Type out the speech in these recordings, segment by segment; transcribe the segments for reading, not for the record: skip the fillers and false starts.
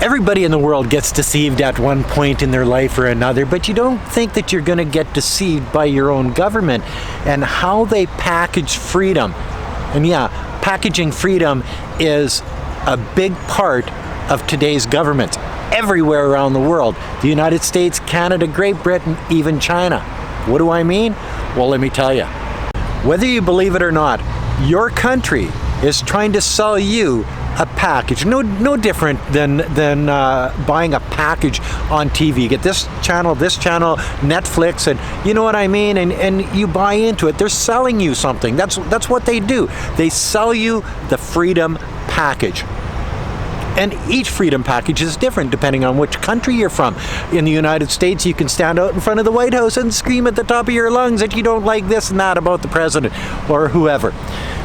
Everybody in the world gets deceived at one point in their life or another, but you don't think that you're going to get deceived by your own government and how they package freedom. And yeah, packaging freedom is a big part of today's government everywhere around the world. The United States, Canada, Great Britain, even China. What do I mean? Well, let me tell you. Whether you believe it or not, your country is trying to sell you a package. No different than buying a package on TV. You get this channel, Netflix, and you know what I mean? And you buy into it. They're selling you something. That's what they do. They sell you the freedom package. And each freedom package is different depending on which country you're from. In the United States, you can stand out in front of the White House and scream at the top of your lungs that you don't like this and that about the president or whoever.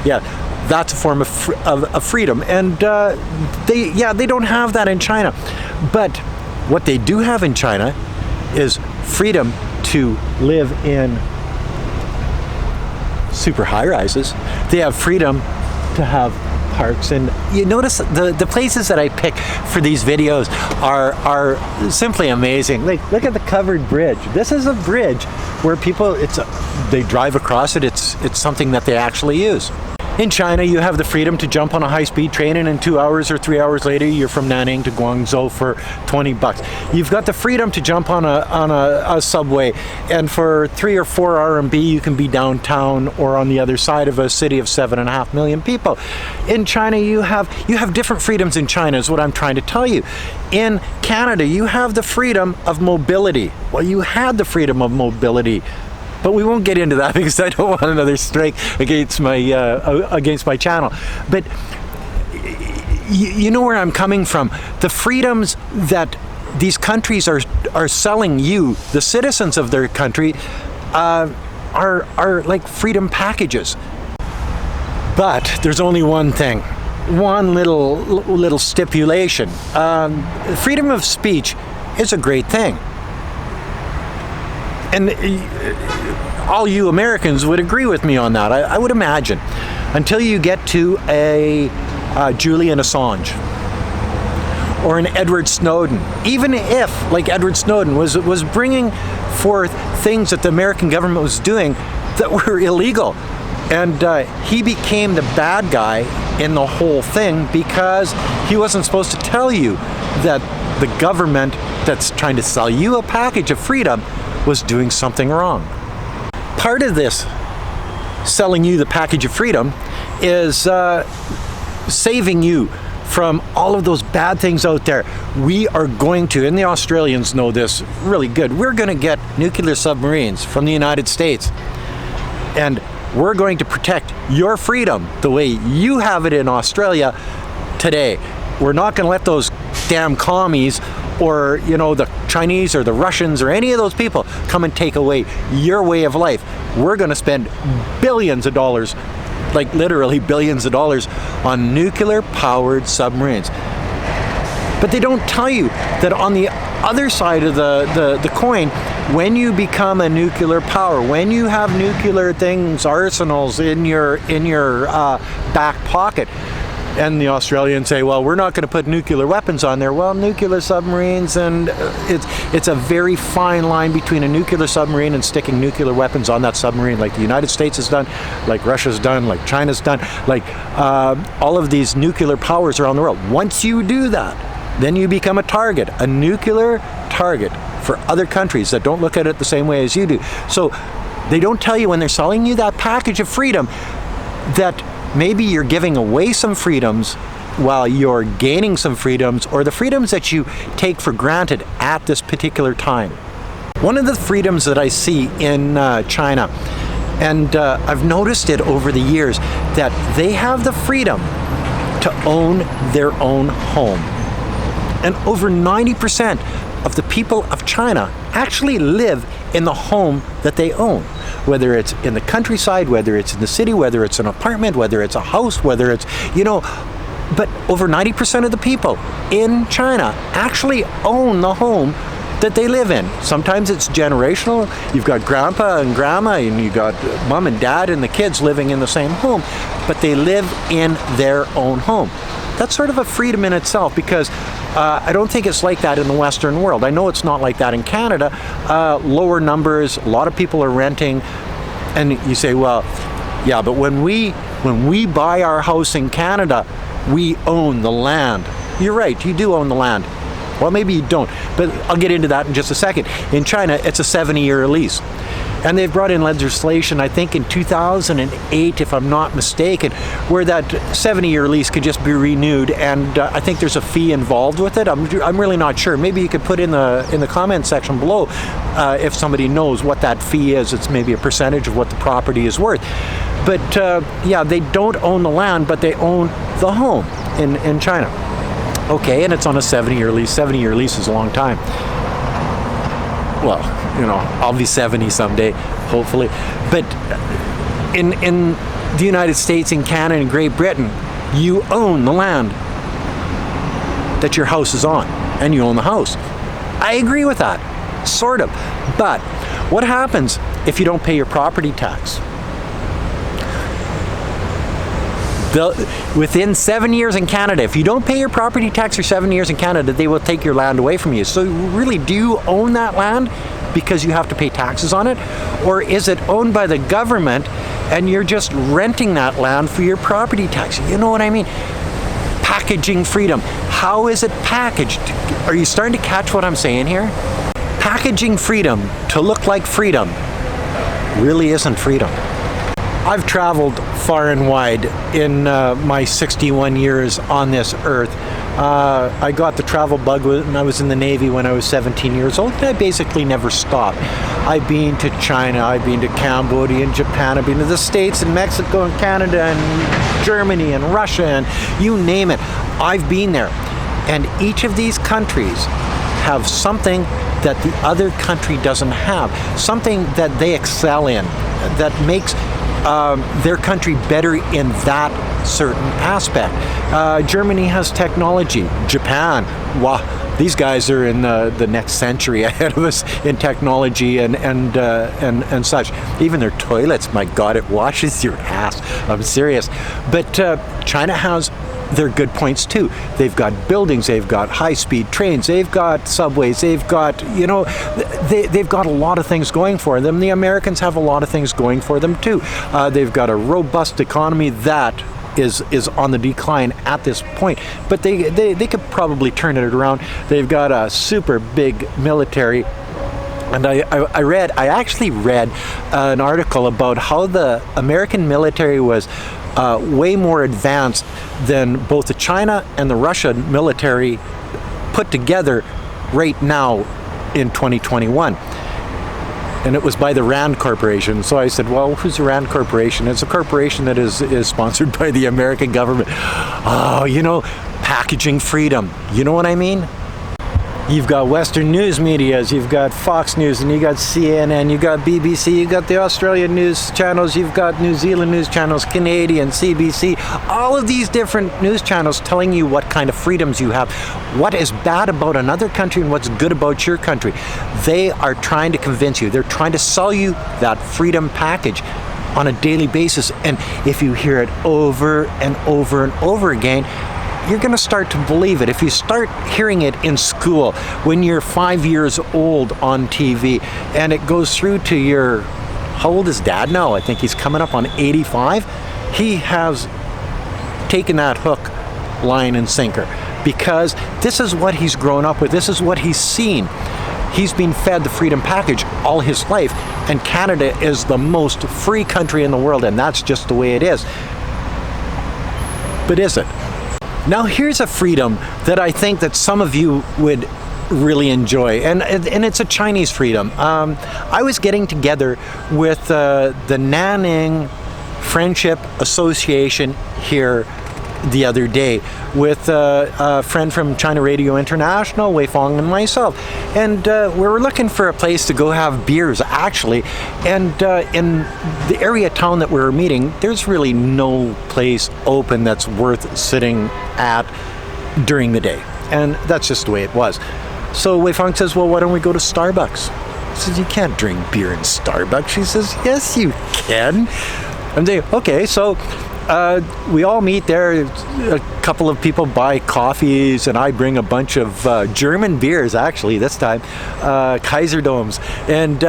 Yeah, that's a form of freedom. And they don't have that in China. But what they do have in China is freedom to live in super high rises. They have freedom to have parks, and you notice the places that I pick for these videos are simply amazing. Like, look at the covered bridge. This is a bridge where people they drive across it. It's something that they actually use. In China, you have the freedom to jump on a high-speed train, and in 2 hours or 3 hours later, you're from Nanning to Guangzhou for $20. You've got the freedom to jump on a subway, and for 3 or 4 RMB, you can be downtown or on the other side of a city of 7.5 million people. In China, you have different freedoms in China, is what I'm trying to tell you. In Canada, you have the freedom of mobility. Well, you had the freedom of mobility. But we won't get into that because I don't want another strike against my channel. But you know where I'm coming from. The freedoms that these countries are selling you, the citizens of their country, are like freedom packages. But there's only one thing, one little stipulation. Freedom of speech is a great thing. And all you Americans would agree with me on that, I would imagine, until you get to a Julian Assange or an Edward Snowden. Even if, like Edward Snowden was bringing forth things that the American government was doing that were illegal, and he became the bad guy in the whole thing because he wasn't supposed to tell you that the government that's trying to sell you a package of freedom was doing something wrong. Part of this selling you the package of freedom is saving you from all of those bad things out there. We are going to, and the Australians know this really good, we're going to get nuclear submarines from the United States, and we're going to protect your freedom the way you have it in Australia today. We're not going to let those damn commies or the Chinese or the Russians or any of those people come and take away your way of life. We're going to spend billions of dollars, like literally billions of dollars, on nuclear powered submarines. But they don't tell you that on the other side of the coin, when you become a nuclear power, when you have nuclear things, arsenals in your back pocket, and the Australians say, well, we're not going to put nuclear weapons on there. Well, nuclear submarines, and it's a very fine line between a nuclear submarine and sticking nuclear weapons on that submarine, like the United States has done, like Russia's done, like China's done, like all of these nuclear powers around the world. Once you do that, then you become a nuclear target for other countries that don't look at it the same way as you do. So they don't tell you when they're selling you that package of freedom that maybe you're giving away some freedoms while you're gaining some freedoms, or the freedoms that you take for granted at this particular time. One of the freedoms that I see in China, and I've noticed it over the years, that they have the freedom to own their own home. And over 90% of the people of China actually live in the home that they own. Whether it's in the countryside, whether it's in the city, whether it's an apartment, whether it's a house, whether it's, but over 90% of the people in China actually own the home that they live in. Sometimes it's generational. You've got grandpa and grandma, and you got mom and dad and the kids living in the same home, but they live in their own home. That's sort of a freedom in itself, because I don't think it's like that in the Western world. I know it's not like that in Canada. Lower numbers, a lot of people are renting, and you say, well, yeah, but when we buy our house in Canada, we own the land. You're right, you do own the land. Well, maybe you don't, but I'll get into that in just a second. In China, it's a 70-year lease. And they've brought in legislation, I think in 2008, if I'm not mistaken, where that 70-year lease could just be renewed, and I think there's a fee involved with it. I'm really not sure. Maybe you could put in the comment section below if somebody knows what that fee is. It's maybe a percentage of what the property is worth. But yeah, they don't own the land, but they own the home in China. Okay, and it's on a 70-year lease. 70-year lease is a long time. Well, you know, I'll be 70 someday, hopefully. But in the United States, in Canada, and Great Britain, you own the land that your house is on, and you own the house. I agree with that, sort of. But what happens if you don't pay your property tax? Within 7 years in Canada, if you don't pay your property tax for 7 years in Canada, they will take your land away from you. So really, do you own that land because you have to pay taxes on it? Or is it owned by the government and you're just renting that land for your property tax? You know what I mean? Packaging freedom. How is it packaged? Are you starting to catch what I'm saying here? Packaging freedom to look like freedom really isn't freedom. I've traveled far and wide in my 61 years on this earth. I got the travel bug when I was in the Navy when I was 17 years old, and I basically never stopped. I've been to China, I've been to Cambodia and Japan, I've been to the States and Mexico and Canada and Germany and Russia and you name it. I've been there. And each of these countries have something that the other country doesn't have, something that they excel in, that makes their country better in that certain aspect. Germany has technology. Japan, wow, these guys are in the next century ahead of us in technology and such. Even their toilets, my God, it washes your ass. I'm serious. But China has their good points too. They've got buildings, they've got high-speed trains, they've got subways, they've got, you know, they've got a lot of things going for them. The Americans have a lot of things going for them too. They've got a robust economy that is on the decline at this point, but they could probably turn it around. They've got a super big military. And I actually read an article about how the American military was way more advanced than both the China and the Russian military put together right now in 2021. And it was by the Rand Corporation. So I said, well, who's the Rand Corporation? It's a corporation that is sponsored by the American government. Oh, you know, packaging freedom. You know what I mean? You've got Western news medias, you've got Fox News, and you got CNN, you got BBC, you got the Australian news channels, you've got New Zealand news channels, Canadian, CBC, all of these different news channels telling you what kind of freedoms you have, what is bad about another country and what's good about your country. They are trying to convince you, they're trying to sell you that freedom package on a daily basis. And if you hear it over and over and over again, you're going to start to believe it. If you start hearing it in school when you're 5 years old on TV, and it goes through to your, how old is Dad now? I think he's coming up on 85. He has taken that hook, line, and sinker, because this is what he's grown up with. This is what he's seen. He's been fed the freedom package all his life, and Canada is the most free country in the world, and that's just the way it is. But is it? Now here's a freedom that I think that some of you would really enjoy, and it's a Chinese freedom. I was getting together with the Nanning Friendship Association here the other day with a friend from China Radio International, Wei Fong, and myself. And we were looking for a place to go have beers, actually. And in the area town that we were meeting, there's really no place open that's worth sitting at during the day. And that's just the way it was. So Wei Fong says, well, why don't we go to Starbucks? I says, you can't drink beer in Starbucks. She says, yes, you can. I'm saying, okay, so we all meet there. A couple of people buy coffees, and I bring a bunch of German beers, actually, this time, Kaiserdoms. And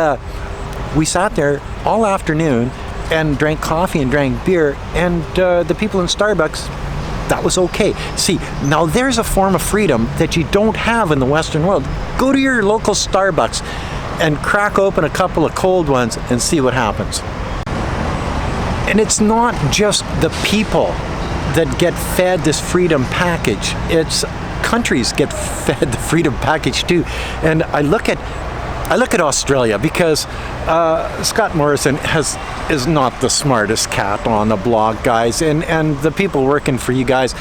we sat there all afternoon and drank coffee and drank beer, and the people in Starbucks, that was okay. See, now there's a form of freedom that you don't have in the Western world. Go to your local Starbucks and crack open a couple of cold ones and see what happens. And it's not just the people that get fed this freedom package. It's countries get fed the freedom package too. And I look at Australia because Scott Morrison is not the smartest cat on the block, guys, and the people working for you guys,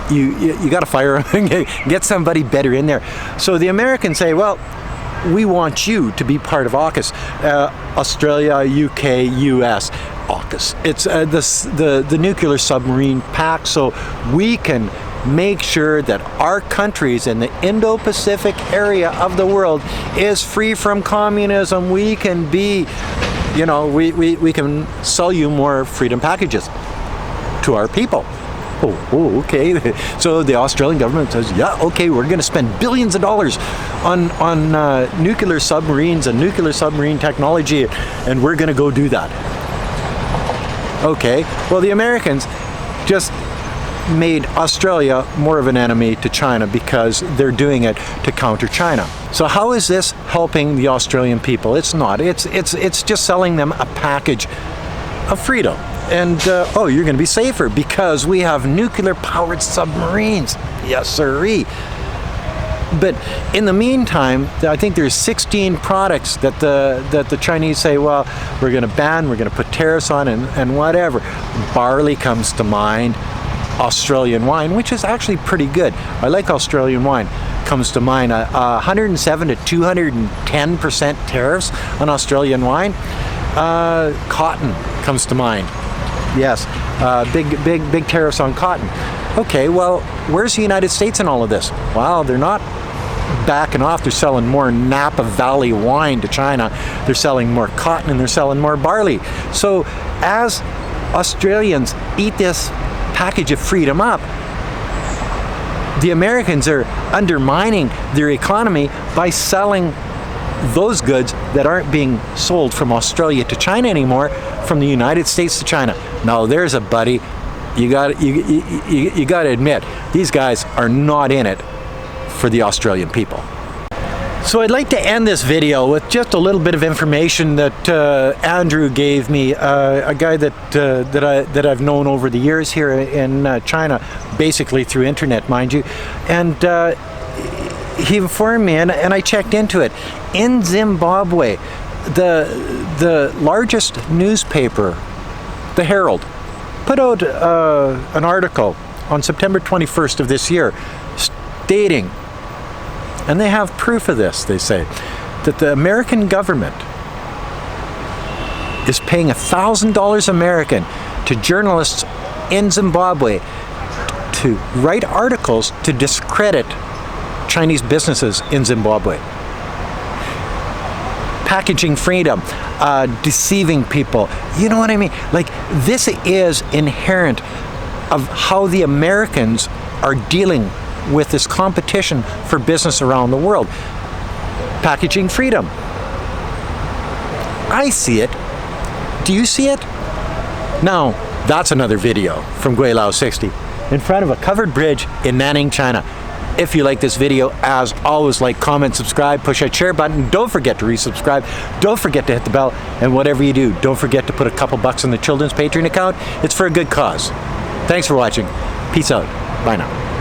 you got to fire them and get somebody better in there. So the Americans say, well, we want you to be part of AUKUS, Australia, UK, US. AUKUS. It's the nuclear submarine pact, so we can make sure that our countries in the Indo-Pacific area of the world is free from communism. We can be, we can sell you more freedom packages to our people. Oh, okay. So the Australian government says, yeah, okay, we're going to spend billions of dollars on nuclear submarines and nuclear submarine technology, and we're going to go do that. Okay, well, the Americans just made Australia more of an enemy to China because they're doing it to counter China. So how is this helping the Australian people? It's not. It's just selling them a package of freedom. And, you're going to be safer because we have nuclear-powered submarines. Yes, sirree. But in the meantime, I think there's 16 products that the Chinese say, well, we're going to ban, we're going to put tariffs on, and whatever. Barley comes to mind. Australian wine, which is actually pretty good. I like Australian wine. Comes to mind. 107 to 210% tariffs on Australian wine. Cotton comes to mind. Yes, big tariffs on cotton. Okay, well, where's the United States in all of this? Well, they're not backing off. They're selling more Napa Valley wine to China. They're selling more cotton, and they're selling more barley. So as Australians eat this package of freedom up, the Americans are undermining their economy by selling those goods that aren't being sold from Australia to China anymore, from the United States to China. Now there's a buddy. You got to admit, these guys are not in it for the Australian people. So I'd like to end this video with just a little bit of information that Andrew gave me, a guy that I've known over the years here in China, basically through internet, mind you, and he informed me, and I checked into it. In Zimbabwe, the largest newspaper, the Herald, put out an article on September 21st of this year stating, and they have proof of this, they say, that the American government is paying $1,000 American to journalists in Zimbabwe to write articles to discredit Chinese businesses in Zimbabwe. Packaging freedom, deceiving people. You know what I mean? Like, this is inherent of how the Americans are dealing with this competition for business around the world. Packaging freedom. I see it. Do you see it? Now, that's another video from Gweilo 60 in front of a covered bridge in Nanning, China. If you like this video, as always, like, comment, subscribe, push that share button. Don't forget to resubscribe. Don't forget to hit the bell. And whatever you do, don't forget to put a couple bucks in the children's Patreon account. It's for a good cause. Thanks for watching. Peace out. Bye now.